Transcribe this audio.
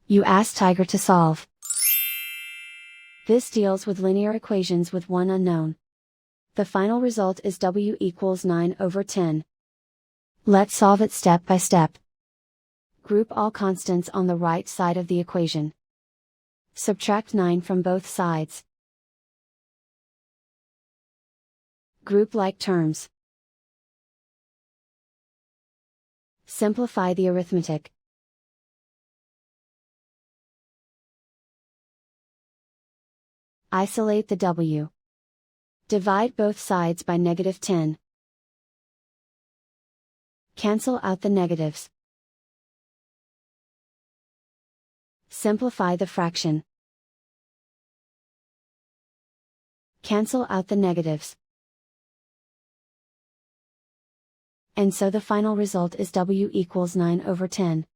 You ask Tiger to solve. This deals with linear equations with one unknown. The final result is W equals 9/10. Let's solve it step by step. Group all constants on the right side of the equation. Subtract 9 from both sides. Group like terms. Simplify the arithmetic. Isolate the W. Divide both sides by -10. Cancel out the negatives. Simplify the fraction. Cancel out the negatives. And so the final result is W equals 9/10.